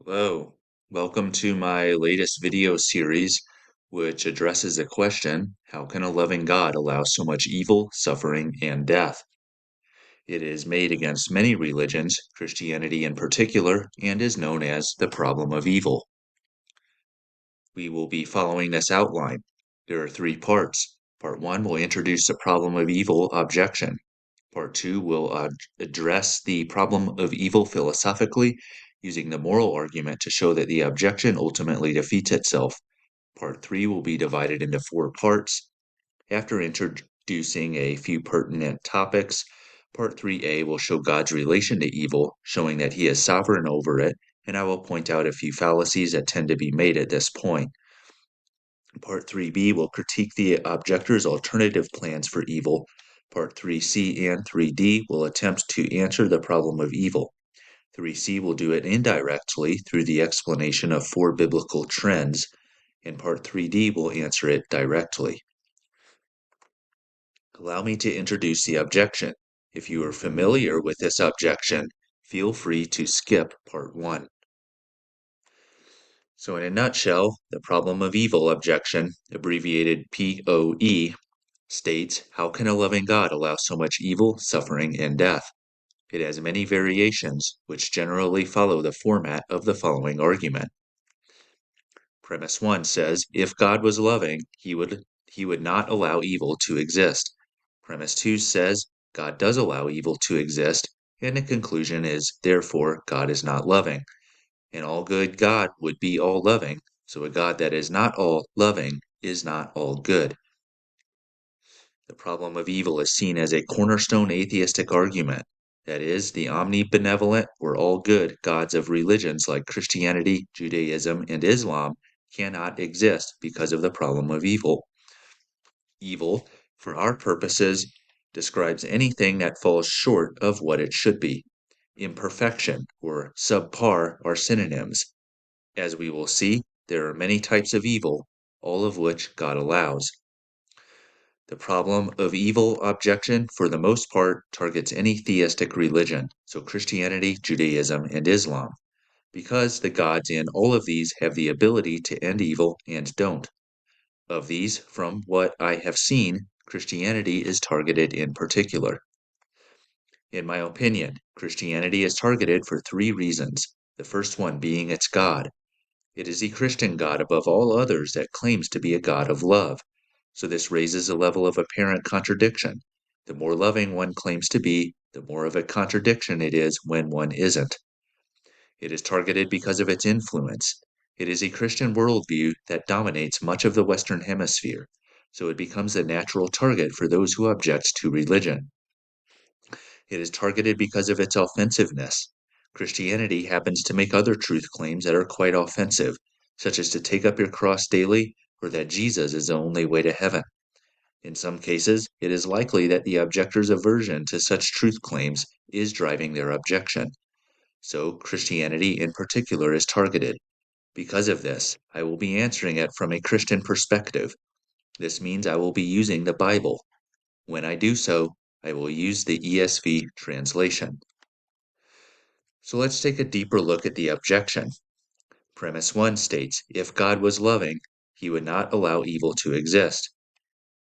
Hello, welcome to my latest video series, which addresses the question, how can a loving God allow so much evil, suffering, and death? It is made against many religions, Christianity in particular, and is known as the problem of evil. We will be following this outline. There are three parts. Part one will introduce the problem of evil objection. Part two will address the problem of evil philosophically, using the moral argument to show that the objection ultimately defeats itself. Part three will be divided into four parts. After introducing a few pertinent topics, Part 3a will show God's relation to evil, showing that he is sovereign over it, and I will point out a few fallacies that tend to be made at this point. Part 3b will critique the objector's alternative plans for evil. Part 3c and 3d will attempt to answer the problem of evil. 3c will do it indirectly through the explanation of four biblical trends, and Part 3d will answer it directly. Allow me to introduce the objection. If you are familiar with this objection, feel free to skip Part 1. So in a nutshell, the problem of evil objection, abbreviated POE, states, how can a loving God allow so much evil, suffering, and death? It has many variations, which generally follow the format of the following argument. Premise 1 says, if God was loving, he would not allow evil to exist. Premise 2 says, God does allow evil to exist, and the conclusion is, therefore, God is not loving. An all-good God would be all-loving, so a God that is not all-loving is not all-good. The problem of evil is seen as a cornerstone atheistic argument. That is, the omnibenevolent or all-good gods of religions like Christianity, Judaism, and Islam cannot exist because of the problem of evil. Evil, for our purposes, describes anything that falls short of what it should be. Imperfection or subpar are synonyms. As we will see, there are many types of evil, all of which God allows. The problem of evil objection, for the most part, targets any theistic religion, so Christianity, Judaism, and Islam, because the gods in all of these have the ability to end evil and don't. Of these, from what I have seen, Christianity is targeted in particular. In my opinion, Christianity is targeted for three reasons, the first one being its God. It is the Christian God above all others that claims to be a God of love, so this raises a level of apparent contradiction. The more loving one claims to be, the more of a contradiction it is when one isn't. It is targeted because of its influence. It is a Christian worldview that dominates much of the Western Hemisphere, so it becomes a natural target for those who object to religion. It is targeted because of its offensiveness. Christianity happens to make other truth claims that are quite offensive, such as to take up your cross daily or that Jesus is the only way to heaven. In some cases, it is likely that the objector's aversion to such truth claims is driving their objection. So, Christianity in particular is targeted. Because of this, I will be answering it from a Christian perspective. This means I will be using the Bible. When I do so, I will use the ESV translation. So let's take a deeper look at the objection. Premise 1 states, if God was loving, he would not allow evil to exist.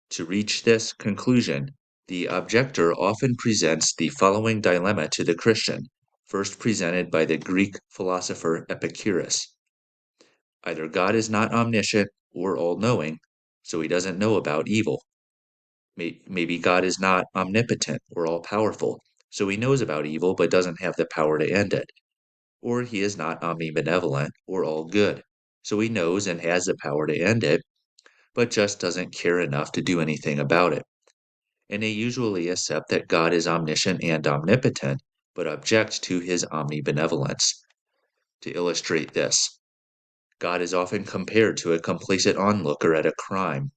To reach this conclusion, the objector often presents the following dilemma to the Christian, first presented by the Greek philosopher Epicurus. Either God is not omniscient or all-knowing, so he doesn't know about evil. Maybe God is not omnipotent or all-powerful, so he knows about evil but doesn't have the power to end it. Or he is not omnibenevolent or all-good, so he knows and has the power to end it, but just doesn't care enough to do anything about it. And they usually accept that God is omniscient and omnipotent, but object to his omnibenevolence. To illustrate this, God is often compared to a complacent onlooker at a crime.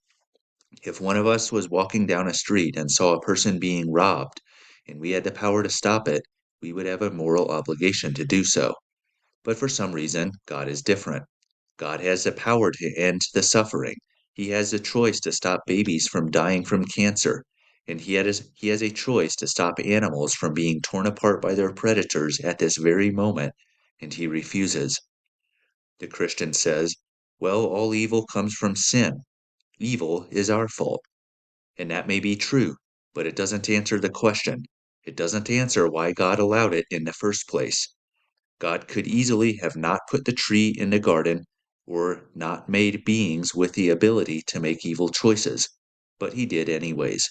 If one of us was walking down a street and saw a person being robbed, and we had the power to stop it, we would have a moral obligation to do so. But for some reason, God is different. God has the power to end the suffering. He has the choice to stop babies from dying from cancer, and he has a choice to stop animals from being torn apart by their predators at this very moment, and he refuses. The Christian says, well, all evil comes from sin. Evil is our fault. And that may be true, but it doesn't answer the question. It doesn't answer why God allowed it in the first place. God could easily have not put the tree in the garden or not made beings with the ability to make evil choices, but he did anyways.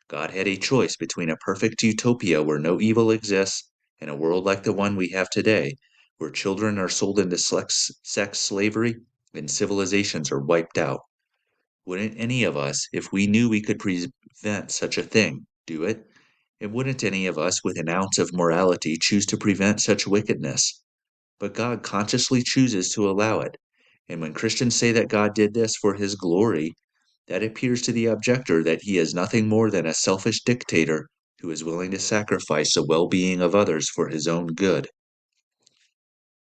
God had a choice between a perfect utopia where no evil exists and a world like the one we have today, where children are sold into sex slavery and civilizations are wiped out. Wouldn't any of us, if we knew we could prevent such a thing, do it? And wouldn't any of us with an ounce of morality choose to prevent such wickedness? But God consciously chooses to allow it. And when Christians say that God did this for his glory, that appears to the objector that he is nothing more than a selfish dictator who is willing to sacrifice the well being of others for his own good.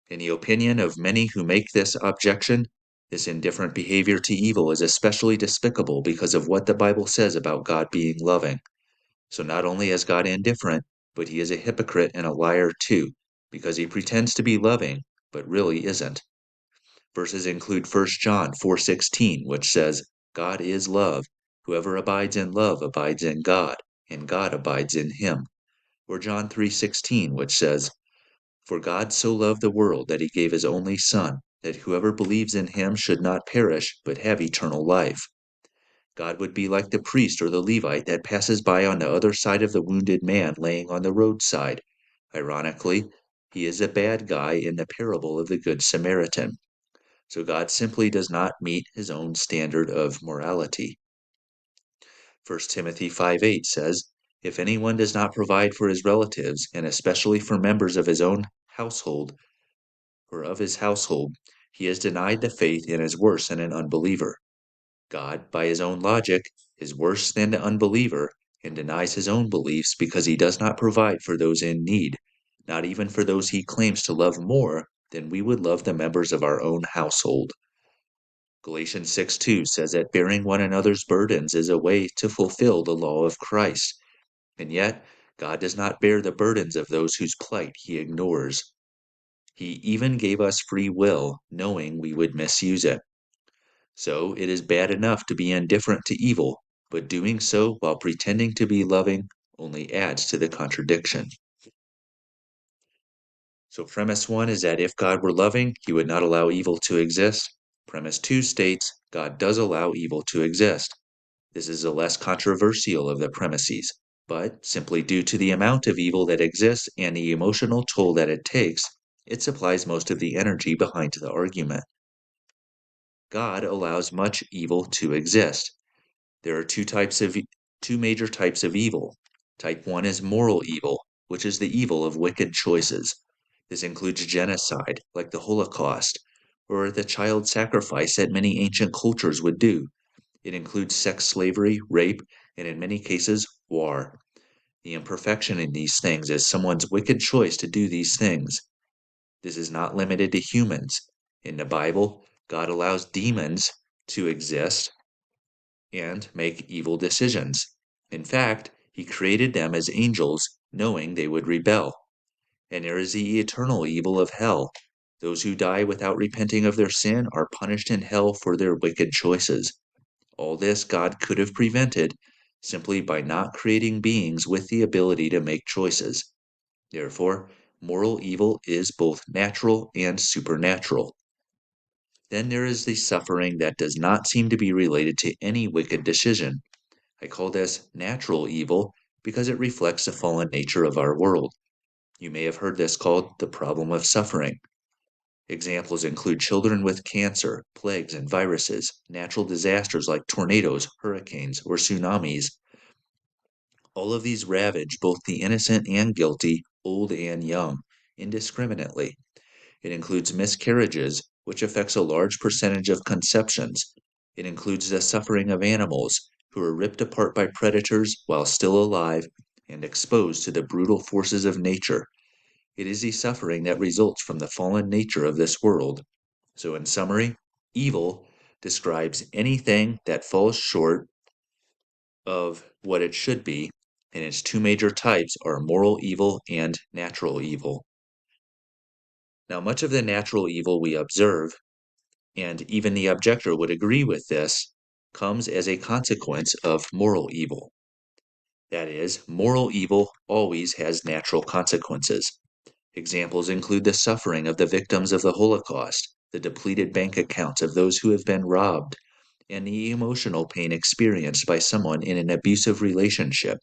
In the opinion of many who make this objection, this indifferent behavior to evil is especially despicable because of what the Bible says about God being loving. So not only is God indifferent, but he is a hypocrite and a liar too, because he pretends to be loving, but really isn't. Verses include 1 John 4:16, which says, God is love. Whoever abides in love abides in God, and God abides in him. Or John 3:16, which says, For God so loved the world that he gave his only Son, that whoever believes in him should not perish, but have eternal life. God would be like the priest or the Levite that passes by on the other side of the wounded man laying on the roadside. Ironically, he is a bad guy in the parable of the Good Samaritan. So God simply does not meet his own standard of morality. 1 Timothy 5:8 says, If anyone does not provide for his relatives, and especially for members of his own household or of his household, he has denied the faith and is worse than an unbeliever. God, by his own logic, is worse than the unbeliever and denies his own beliefs because he does not provide for those in need, not even for those he claims to love more than we would love the members of our own household. Galatians 6:2 says that bearing one another's burdens is a way to fulfill the law of Christ. And yet, God does not bear the burdens of those whose plight he ignores. He even gave us free will, knowing we would misuse it. So it is bad enough to be indifferent to evil, but doing so while pretending to be loving only adds to the contradiction. So premise 1 is that if God were loving, he would not allow evil to exist. Premise 2 states God does allow evil to exist. This is the less controversial of the premises, but simply due to the amount of evil that exists and the emotional toll that it takes, it supplies most of the energy behind the argument. God allows much evil to exist. There are two major types of evil. Type 1 is moral evil, which is the evil of wicked choices. This includes genocide, like the Holocaust, or the child sacrifice that many ancient cultures would do. It includes sex slavery, rape, and in many cases, war. The imperfection in these things is someone's wicked choice to do these things. This is not limited to humans. In the Bible, God allows demons to exist and make evil decisions. In fact, he created them as angels, knowing they would rebel. And there is the eternal evil of hell. Those who die without repenting of their sin are punished in hell for their wicked choices. All this God could have prevented simply by not creating beings with the ability to make choices. Therefore, moral evil is both natural and supernatural. Then there is the suffering that does not seem to be related to any wicked decision. I call this natural evil because it reflects the fallen nature of our world. You may have heard this called the problem of suffering. Examples include children with cancer, plagues and viruses, natural disasters like tornadoes, hurricanes, or tsunamis. All of these ravage both the innocent and guilty, old and young, indiscriminately. It includes miscarriages, which affects a large percentage of conceptions. It includes the suffering of animals who are ripped apart by predators while still alive and exposed to the brutal forces of nature. It is the suffering that results from the fallen nature of this world. So, in summary, evil describes anything that falls short of what it should be, and its two major types are moral evil and natural evil. Now, much of the natural evil we observe, and even the objector would agree with this, comes as a consequence of moral evil. That is, moral evil always has natural consequences. Examples include the suffering of the victims of the Holocaust, the depleted bank accounts of those who have been robbed, and the emotional pain experienced by someone in an abusive relationship.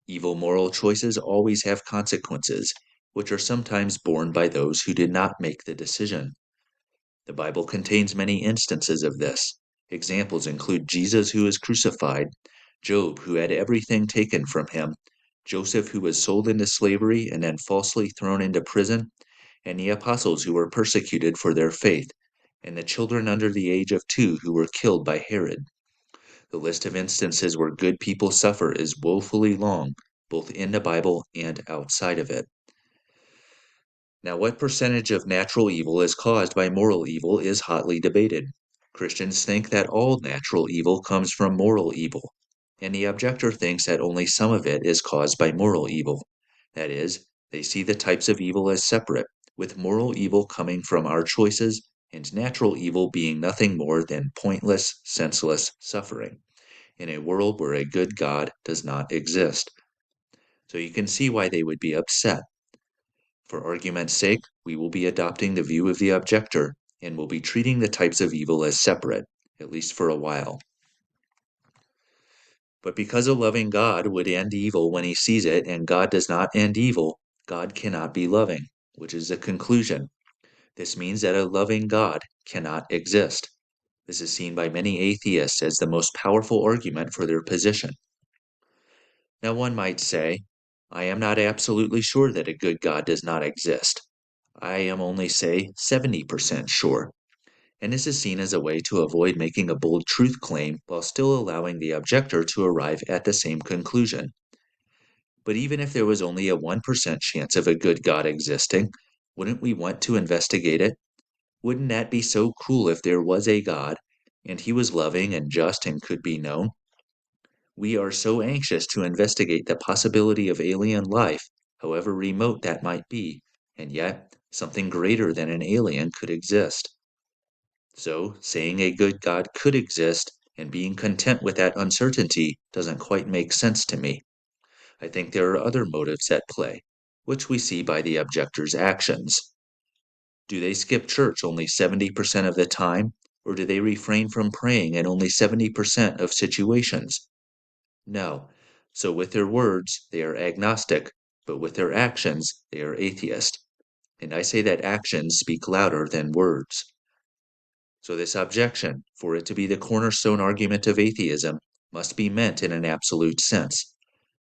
Evil moral choices always have consequences, which are sometimes borne by those who did not make the decision. The Bible contains many instances of this. Examples include Jesus who was crucified, Job who had everything taken from him, Joseph who was sold into slavery and then falsely thrown into prison, and the apostles who were persecuted for their faith, and the children under the age of 2 who were killed by Herod. The list of instances where good people suffer is woefully long, both in the Bible and outside of it. Now, what percentage of natural evil is caused by moral evil is hotly debated. Christians think that all natural evil comes from moral evil, and the objector thinks that only some of it is caused by moral evil. That is, they see the types of evil as separate, with moral evil coming from our choices and natural evil being nothing more than pointless, senseless suffering in a world where a good God does not exist. So you can see why they would be upset. For argument's sake, we will be adopting the view of the objector and will be treating the types of evil as separate, at least for a while. But because a loving God would end evil when he sees it, and God does not end evil, God cannot be loving, which is the conclusion. This means that a loving God cannot exist. This is seen by many atheists as the most powerful argument for their position. Now, one might say, I am not absolutely sure that a good God does not exist. I am only, say, 70% sure. And this is seen as a way to avoid making a bold truth claim while still allowing the objector to arrive at the same conclusion. But even if there was only a 1% chance of a good God existing, wouldn't we want to investigate it? Wouldn't that be so cool if there was a God, and he was loving and just and could be known? We are so anxious to investigate the possibility of alien life, however remote that might be, and yet something greater than an alien could exist. So, saying a good God could exist and being content with that uncertainty doesn't quite make sense to me. I think there are other motives at play, which we see by the objector's actions. Do they skip church only 70% of the time, or do they refrain from praying in only 70% of situations? No. So with their words, they are agnostic, but with their actions, they are atheist. And I say that actions speak louder than words. So this objection, for it to be the cornerstone argument of atheism, must be meant in an absolute sense.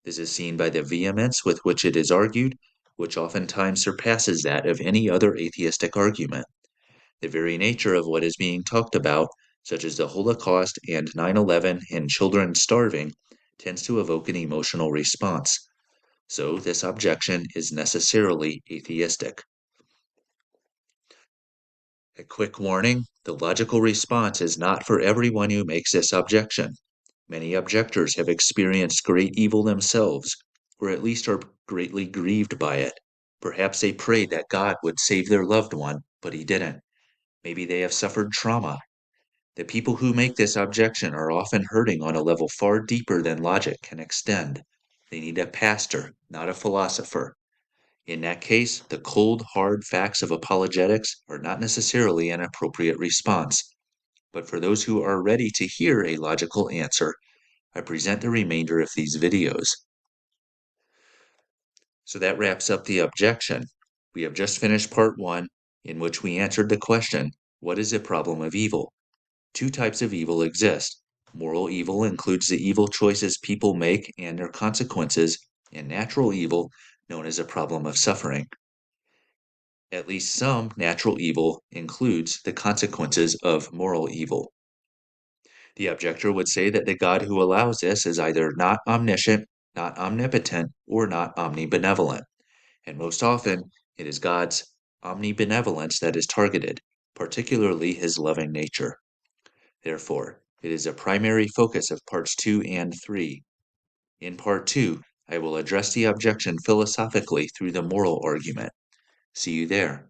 This is seen by the vehemence with which it is argued, which oftentimes surpasses that of any other atheistic argument. The very nature of what is being talked about, such as the Holocaust and 9/11 and children starving, tends to evoke an emotional response. So this objection is necessarily atheistic. A quick warning, the logical response is not for everyone who makes this objection. Many objectors have experienced great evil themselves, or at least are greatly grieved by it. Perhaps they prayed that God would save their loved one, but he didn't. Maybe they have suffered trauma. The people who make this objection are often hurting on a level far deeper than logic can extend. They need a pastor, not a philosopher. In that case, the cold, hard facts of apologetics are not necessarily an appropriate response. But for those who are ready to hear a logical answer, I present the remainder of these videos. So that wraps up the objection. We have just finished part 1, in which we answered the question, what is the problem of evil? Two types of evil exist. Moral evil includes the evil choices people make and their consequences, and natural evil, known as a problem of suffering. At least some natural evil includes the consequences of moral evil. The objector would say that the God who allows this is either not omniscient, not omnipotent, or not omnibenevolent. And most often, it is God's omnibenevolence that is targeted, particularly his loving nature. Therefore, it is a primary focus of parts 2 and 3. In part 2, I will address the objection philosophically through the moral argument. See you there.